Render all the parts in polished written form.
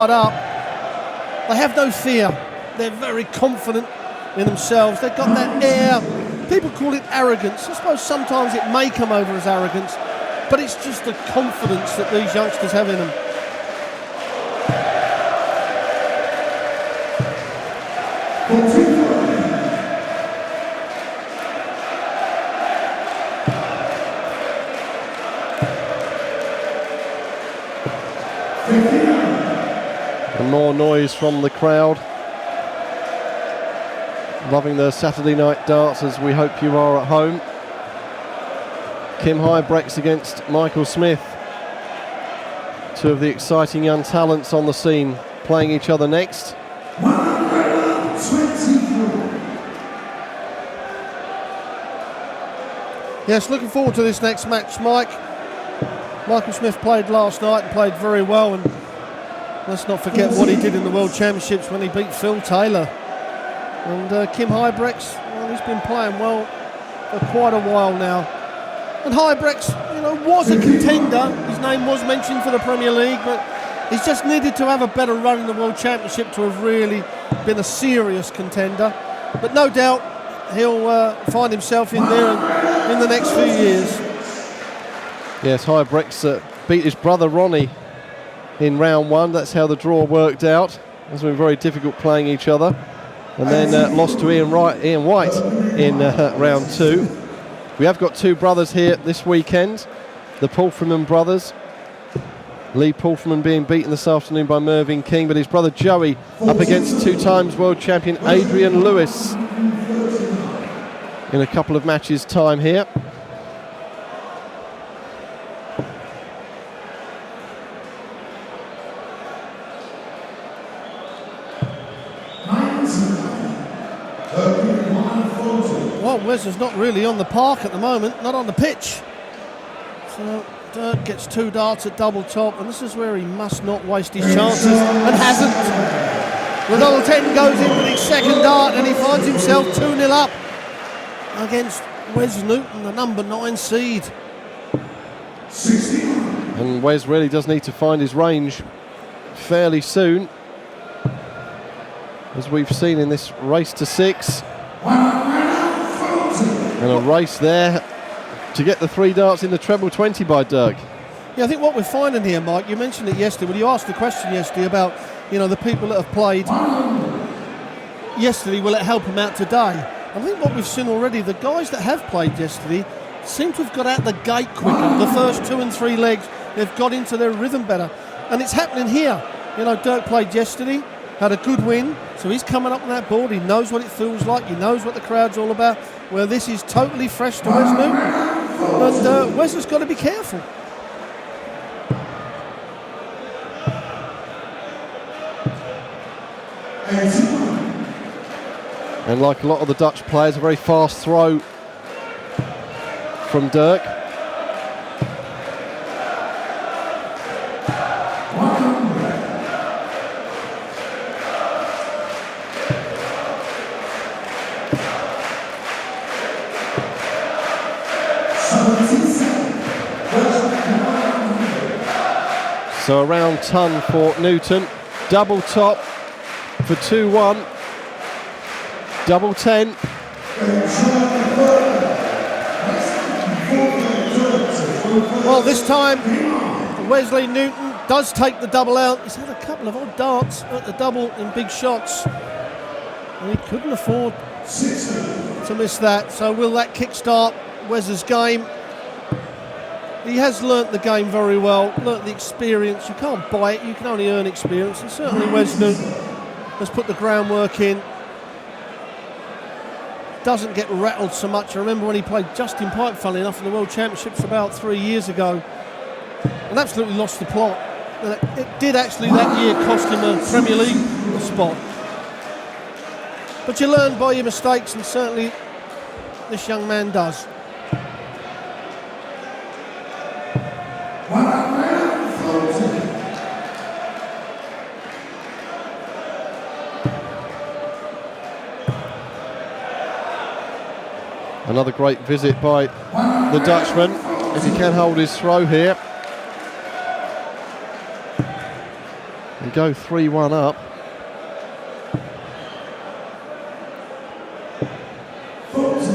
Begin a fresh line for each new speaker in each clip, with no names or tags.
up. They have no fear. They're very confident in themselves. They've got that air. People call it arrogance. I suppose sometimes it may come over as arrogance, but it's just the confidence that these youngsters have in them.
And more noise from the crowd. Loving the Saturday night darts, as we hope you are at home. Kim Huybrechts against Michael Smith. Two of the exciting young talents on the scene playing each other next.
Yes, looking forward to this next match, Mike. Michael Smith played last night and played very well, and let's not forget what he did in the World Championships when he beat Phil Taylor. And Kim Huybrechts, well, he's been playing well for quite a while now. And Huybrechts, was a contender. His name was mentioned for the Premier League, but he's just needed to have a better run in the World Championship to have really been a serious contender. But no doubt he'll find himself in there in the next few years.
Yes, Huybrechts beat his brother Ronnie in round one. That's how the draw worked out. It's been very difficult playing each other. And then lost to Ian White in round two. We have got two brothers here this weekend, the Pulfreman brothers. Lee Pulfreman being beaten this afternoon by Mervyn King, but his brother Joey up against two times world champion Adrian Lewis in a couple of matches' time here.
Well, Wes is not really on the park at the moment, not on the pitch. So Dirk gets two darts at double top, and this is where he must not waste his chances, and hasn't. The double 10 goes in with his second dart, and he finds himself 2-0 up against Wes Newton, the number 9 seed.
And Wes really does need to find his range fairly soon, as we've seen in this race to 6. And a race there to get the 3 darts in the treble 20 by Dirk.
Yeah, I think what we're finding here, Mike, you mentioned it yesterday, when you asked the question yesterday about, the people that have played yesterday, will it help them out today? I think what we've seen already, the guys that have played yesterday seem to have got out the gate quicker. The first 2 and 3 legs, they've got into their rhythm better. And it's happening here. Dirk played yesterday, had a good win, so he's coming up on that board. He knows what it feels like. He knows what the crowd's all about. Well, this is totally fresh to Wes Newton, and Wes has got to be careful.
And like a lot of the Dutch players, a very fast throw from Dirk. So around ton for Newton, double top for 2-1, double 10.
Well, this time Wesley Newton does take the double out. He's had a couple of odd darts at the double in big shots, and he couldn't afford to miss that. So will that kickstart Wes's game? He has learnt the game very well, learnt the experience. You can't buy it, you can only earn experience, and certainly Wes Newton has put the groundwork in. Doesn't get rattled so much. I remember when he played Justin Pipe, funnily enough, in the World Championships about 3 years ago, and absolutely lost the plot. And it did actually that year cost him a Premier League spot. But you learn by your mistakes, and certainly this young man does.
Another great visit by the Dutchman, if he can hold his throw here. and go 3-1 up.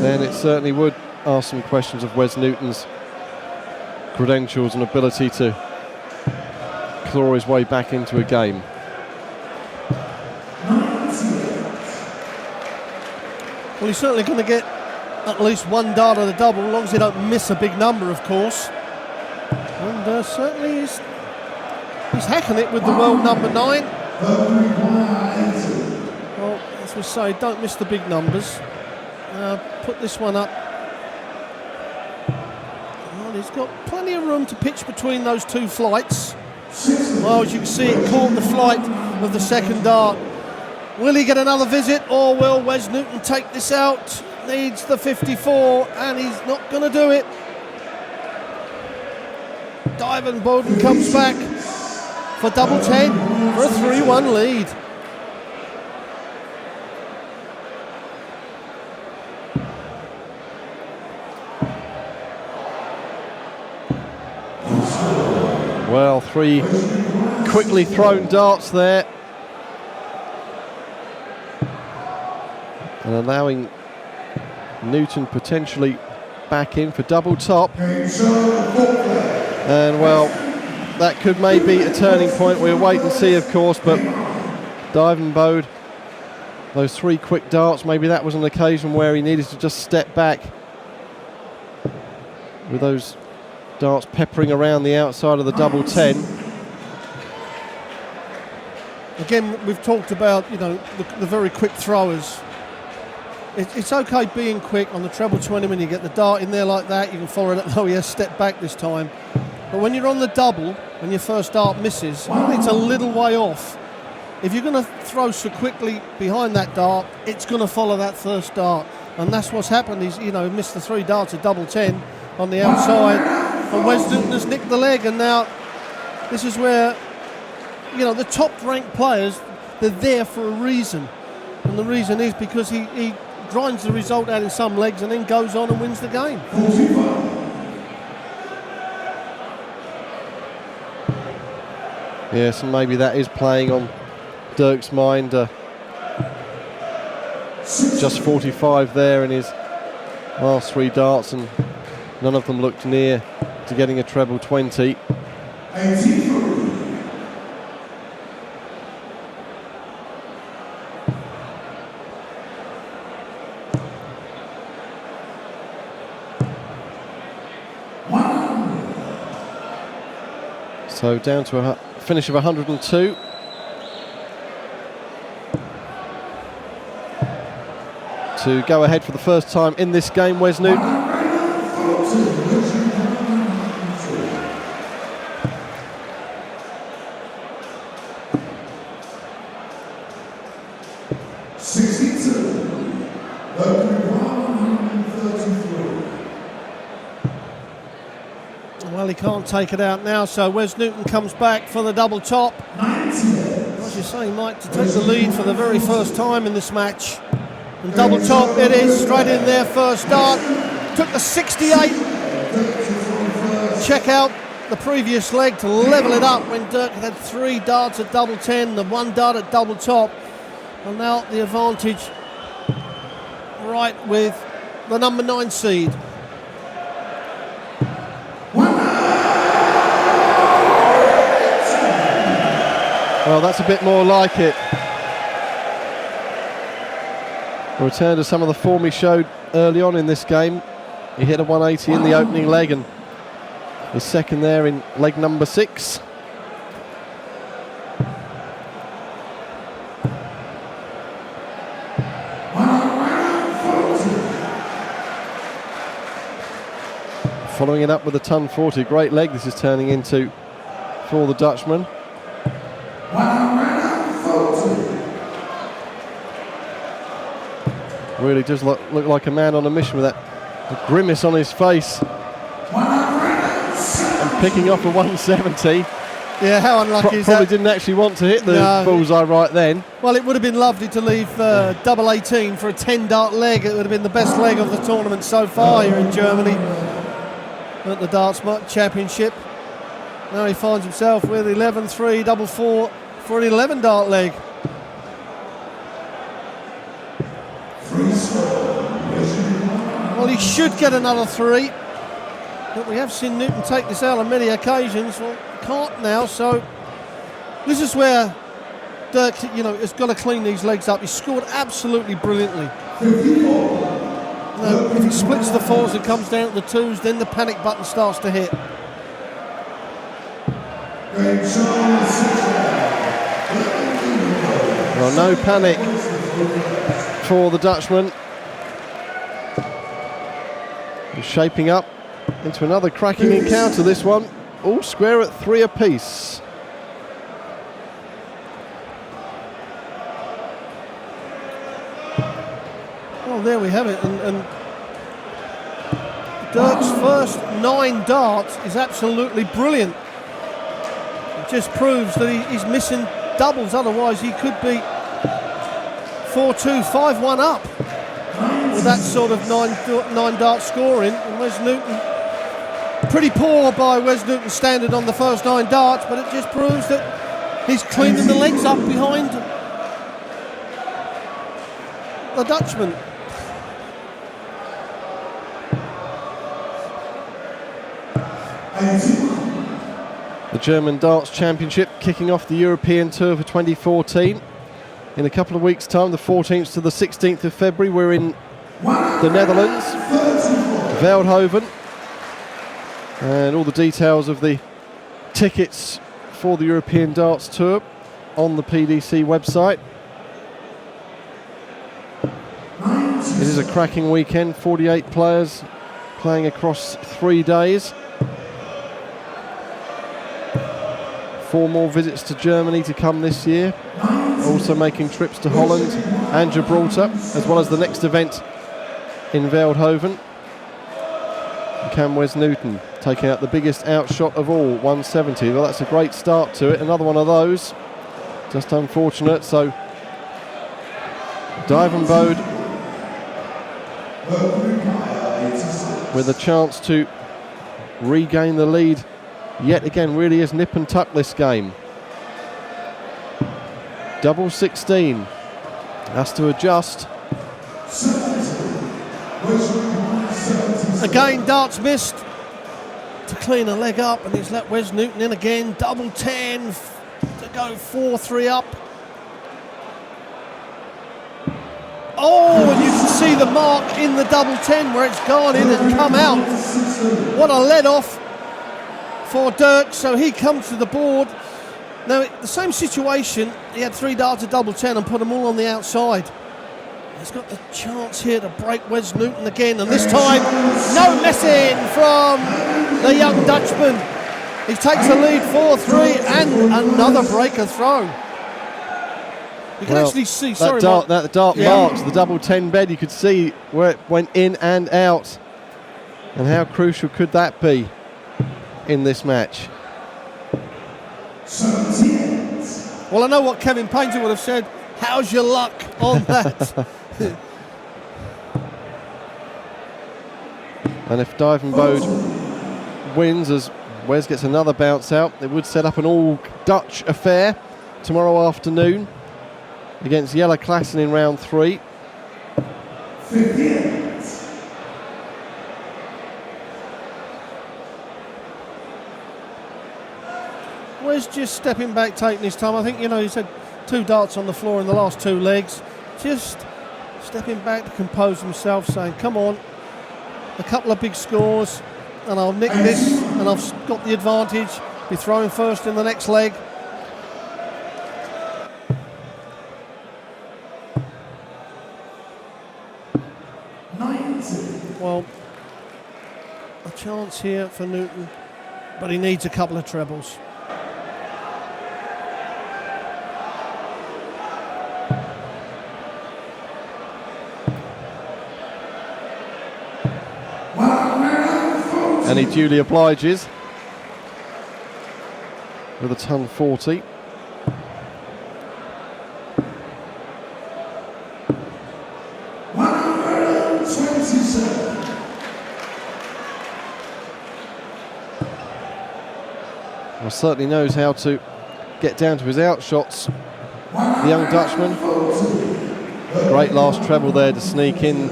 Then it certainly would ask some questions of Wes Newton's credentials and ability to claw his way back into a game.
Well, he's certainly going to get at least one dart of the double, as long as he don't miss a big number, of course. And certainly he's hacking it with the world number 9. Well, as we say, don't miss the big numbers. Put this one up. Well, he's got plenty of room to pitch between those two flights. Well, as you can see, it caught the flight of the second dart. Will he get another visit, or will Wes Newton take this out? Needs the 54, and he's not going to do it. Duijvenbode comes back for double 10 for a 3-1 lead.
Well, 3 quickly thrown darts there, and allowing Newton potentially back in for double top. And well, that could maybe a turning point. We'll wait and see, of course, but Duijvenbode, those 3 quick darts, maybe that was an occasion where he needed to just step back with those darts peppering around the outside of the double 10.
Again, we've talked about, you know, the very quick throwers. It's okay being quick on the treble 20 when you get the dart in there like that. You can follow it, though he has stepped back this time. But when you're on the double and your first dart misses, it's a little way off. If you're going to throw so quickly behind that dart, it's going to follow that first dart. And that's what's happened. He's, you know, missed the 3 darts at double 10 on the outside. And Wes Newton has nicked the leg. And now this is where, you know, the top-ranked players, they're there for a reason. And the reason is because he grinds the result out in some legs and then goes on and wins the game.
Yes, and maybe that is playing on Dirk's mind. Just 45 there in his last 3 darts, and none of them looked near to getting a treble 20. So down to a finish of 102. To go ahead for the first time in this game, Wes Newton.
Well, he can't take it out now, so Wes Newton comes back for the double top. As you're saying, Mike, to take the lead for the very first time in this match. And double top it is, straight in there, first dart. Took the 68. Check out the previous leg to level it up when Dirk had 3 darts at double 10, the 1 dart at double top. And now the advantage right with the number 9 seed.
Well, that's a bit more like it. A return to some of the form he showed early on in this game. He hit a 180 in the opening leg and his second there in leg number 6. Following it up with a ton 40. Great leg this is turning into for the Dutchman. Really does look like a man on a mission with that grimace on his face. And picking off a 170.
Yeah, how unlucky is that?
Probably didn't actually want to hit the bullseye right then.
Well, it would have been lovely to leave double 18 for a 10 dart leg. It would have been the best leg of the tournament so far here in Germany at the Darts Championship. Now he finds himself with 11-3, double 4, for an 11 dart leg. Well, he should get another 3, but we have seen Newton take this out on many occasions. Well, can't now, so this is where Dirk, has got to clean these legs up. He scored absolutely brilliantly. If he splits the 4s and comes down to the 2s, then the panic button starts to hit.
Well, no panic for the Dutchman. He's shaping up into another cracking encounter, this one. All square at 3 apiece.
Well, there we have it. And Dirk's first 9 darts is absolutely brilliant. It just proves that he's missing doubles, otherwise he could be 4-2, 5-1 up with that sort of 9 dart scoring. And Wes Newton, pretty poor by Wes Newton's standard on the first 9 darts, but it just proves that he's cleaning the legs up behind the Dutchman.
The German Darts Championship kicking off the European Tour for 2014. In a couple of weeks' time, the 14th to the 16th of February, we're in the Netherlands, Veldhoven. And all the details of the tickets for the European Darts Tour on the PDC website. It is a cracking weekend, 48 players playing across 3 days. 4 more visits to Germany to come this year, also making trips to Holland and Gibraltar, as well as the next event in Veldhoven. Can Wes Newton taking out the biggest outshot of all, 170. Well, that's a great start to it. Another one of those, just unfortunate. So Duijvenbode with a chance to regain the lead. Yet again, really is nip and tuck this game. Double 16. Has to adjust.
Again, darts missed to clean a leg up, and he's let Wes Newton in again. Double 10 to go 4-3 up. Oh, and you can see the mark in the double 10 where it's gone in and come out. What a let off for Dirk, so he comes to the board. Now, the same situation, he had 3 darts at double 10 and put them all on the outside. He's got the chance here to break Wes Newton again, and this time, no messing from the young Dutchman. He takes the lead 4-3 and another breaker throw. You can actually see,
that dart marks the double 10 bed. You could see where it went in and out. And how crucial could that be in this match?
Well, I know what Kevin Painter would have said. How's your luck on that?
And if Duijvenbode wins, as Wes gets another bounce out, it would set up an all-Dutch affair tomorrow afternoon against Jelle Klassen in round 3.
Wes just stepping back, taking his time. I think, he's had 2 darts on the floor in the last 2 legs. Just stepping back to compose himself, saying, come on, a couple of big scores and I'll nick this, and I've got the advantage. Be throwing first in the next leg. Well, a chance here for Newton, but he needs a couple of trebles.
And he duly obliges with a ton 40. Well, certainly knows how to get down to his outshots. The young Dutchman. Great last treble there to sneak in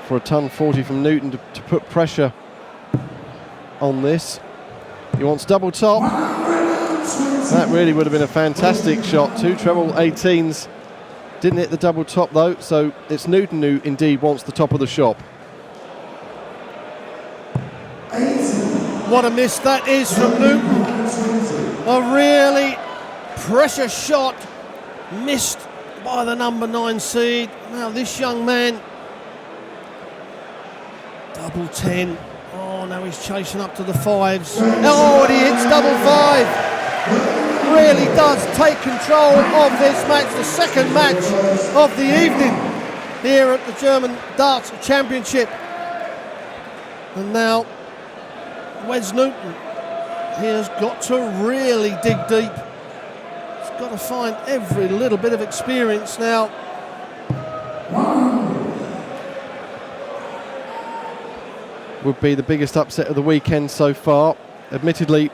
for a ton 40 from Newton to put pressure on this. He wants double top. That really would have been a fantastic shot. 2 treble 18s. Didn't hit the double top though, so it's Newton who indeed wants the top of the shop.
What a miss that is from Newton. A really pressure shot missed by the number 9 seed. Now this young man, double 10. Oh, now he's chasing up to the 5s. Oh, and he hits double 5. Really does take control of this match, the second match of the evening here at the German Darts Championship. And now Wes Newton, he has got to really dig deep. He's got to find every little bit of experience now.
Would be the biggest upset of the weekend so far. Admittedly,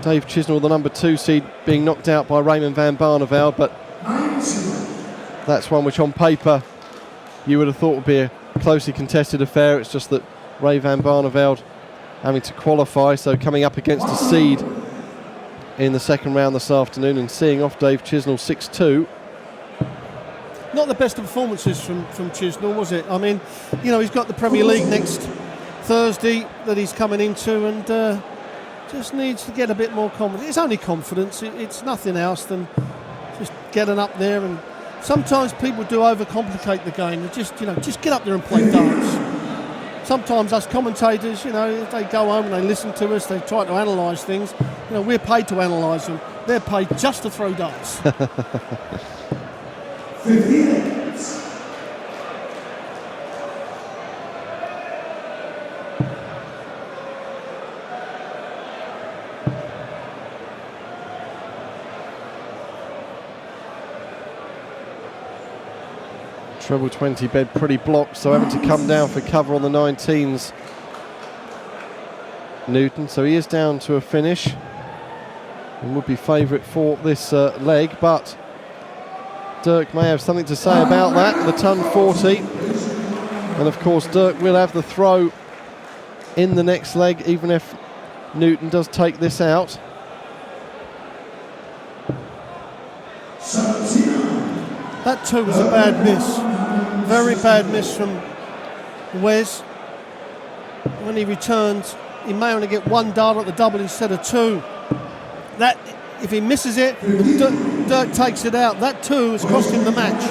Dave Chisnall, the number 2 seed, being knocked out by Raymond van Barneveld, but that's one which on paper you would have thought would be a closely contested affair. It's just that Ray van Barneveld having to qualify, so coming up against a seed in the second round this afternoon and seeing off Dave Chisnall 6-2.
Not the best of performances from Chisnall, was it? I mean, you know, he's got the Premier League next Thursday that he's coming into, and just needs to get a bit more confidence. It's only confidence, it's nothing else than just getting up there. And sometimes people do overcomplicate the game. They just get up there and play darts. Sometimes us commentators, you know, if they go home and they listen to us, they try to analyse things. You know, we're paid to analyse them. They're paid just to throw darts.
58.
Treble 20 bed pretty blocked, so having to come down for cover on the 19s. Newton, so he is down to a finish and would be favourite for this leg, but Dirk may have something to say about that. The ton 40, and of course Dirk will have the throw in the next leg, even if Newton does take this out.
That too was a bad miss. Very bad miss from Wes. When he returns, he may only get 1 dart at the double instead of 2. That, if he misses it, Dirk takes it out. That too has cost him the match.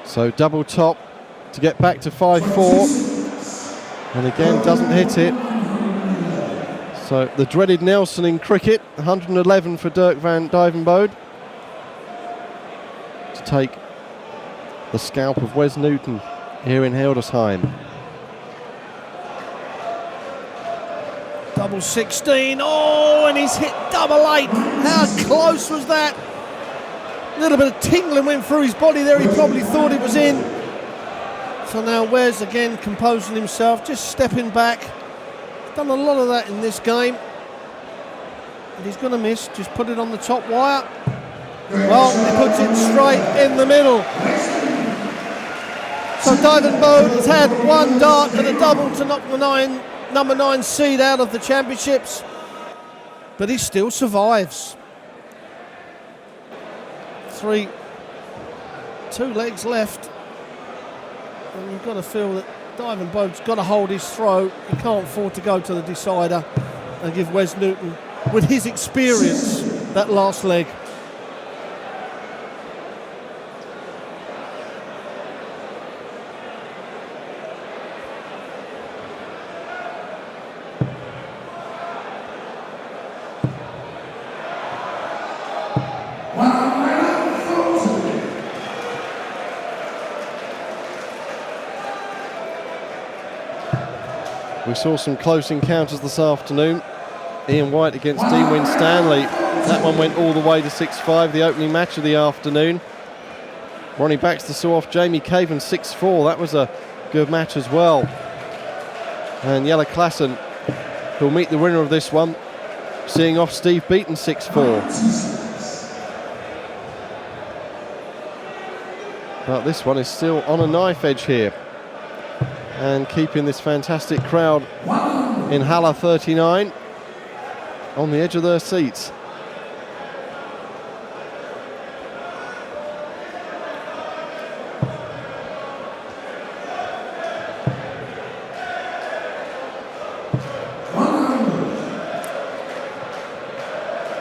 So double top to get back to 5-4. And again, doesn't hit it. So the dreaded Nelson in cricket, 111 for Dirk van Duijvenbode to take the scalp of Wes Newton here in Hildesheim.
Double 16, oh, and he's hit double 8. How close was that? A little bit of tingling went through his body there. He probably thought it was in. So now Wes again composing himself, just stepping back. Done a lot of that in this game. And he's going to miss, just put it on the top wire. Well, he puts it straight in the middle. So Duijvenbode has had 1 dart and a double to knock the number 9 seed out of the championships. But he still survives. 2 legs left. And you've got to feel that Duijvenbode's got to hold his throw. He can't afford to go to the decider and give Wes Newton, with his experience, that last leg.
We saw some close encounters this afternoon. Ian White against Dean Winstanley. That one went all the way to 6-5, the opening match of the afternoon. Ronnie Baxter saw off Jamie Caven 6-4. That was a good match as well. And Jelle Klassen, who'll meet the winner of this one, seeing off Steve Beaton 6-4. But this one is still on a knife edge here, and keeping this fantastic crowd in Halle 39 on the edge of their seats.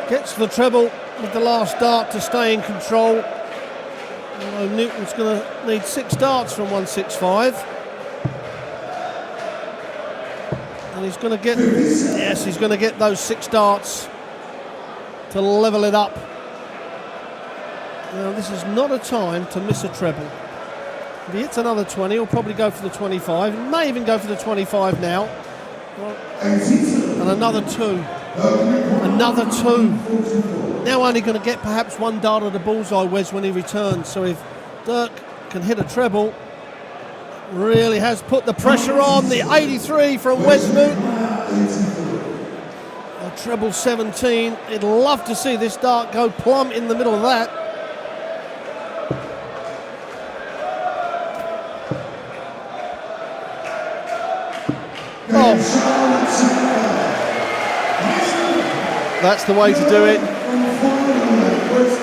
Gets the treble with the last dart to stay in control. Although Newton's going to need 6 darts from 165. And he's going to get, yes, he's going to get those 6 darts to level it up. Now, this is not a time to miss a treble. If he hits another 20, he'll probably go for the 25. He may even go for the 25 now. And another 2. Another 2. Now only going to get perhaps 1 dart at the bullseye, Wes, when he returns. So if Dirk can hit a treble, really has put the pressure on. The 83 from Wes Newton. A treble 17. He'd love to see this dart go plumb in the middle of that. Oh.
That's the way to do it,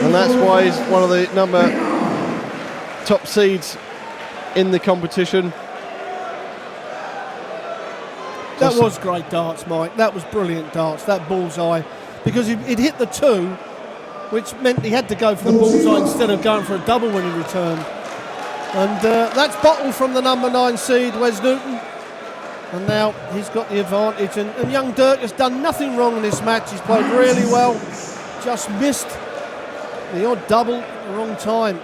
and that's why he's one of the top seeds in the competition.
That was great darts, Mike. That was brilliant darts, that bullseye, because it hit the 2, which meant he had to go for the bullseye instead of going for a double when he returned. And that's bottled from the number 9 seed, Wes Newton. And now he's got the advantage, and young Dirk has done nothing wrong in this match. He's played really well, just missed the odd double at the wrong time.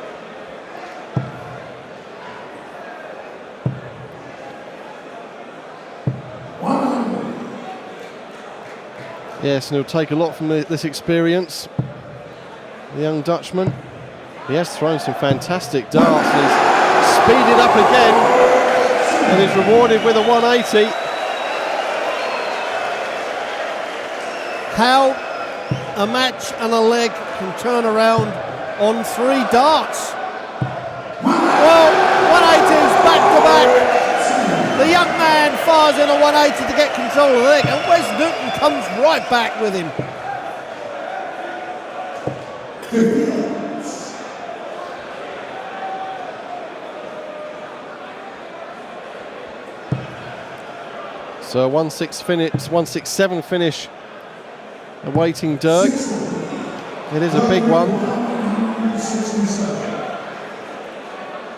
Yes, and he'll take a lot from this experience, the young Dutchman. He has thrown some fantastic darts, and he's speeded up again, and is rewarded with a 180.
How a match and a leg can turn around on 3 darts. Well, 180s back to back. The young man fires in a 180 to get control of the leg, and Wes Newton comes right back with him.
So 167 finish awaiting Dirk. It is a big one,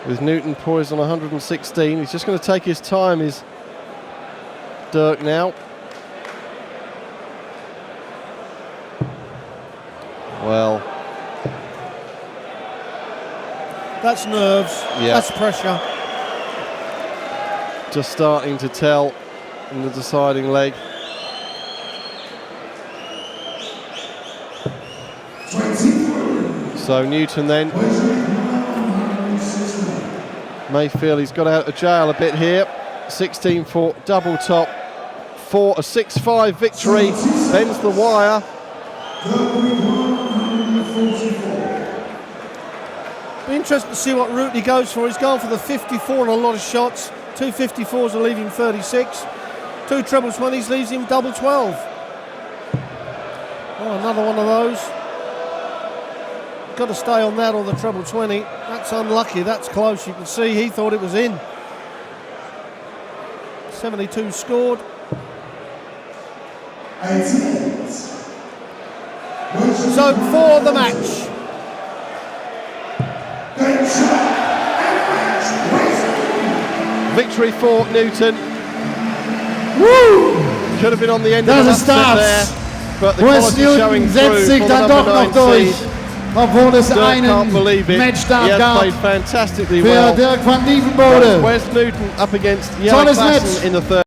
with Newton poised on 116. He's just going to take his time, is Dirk now. Well,
that's nerves.
Yeah.
That's pressure.
Just starting to tell in the deciding leg. So Newton then may feel he's got out of jail a bit here. 16-4 double top for a 6-5 victory. Bends the wire.
Be interesting to see what route he goes for. He's gone for the 54 and a lot of shots. 2 54s will leave him 36. 2 treble 20s leaves him double 12. Oh, another one of those. Got to stay on that or the treble 20. That's unlucky. That's close. You can see he thought it was in. 72 scored. So for the match,
victory for Newton. Woo! Could have been on the end of the upset there, but the quality showing through for the number 9 seed.
Obwohl es
Dirk can't believe it.
Matchstart
He has
gab
played fantastically
für
well.
Dirk van Duijvenbode.
Wes Newton up against Jelle Klassen in the third.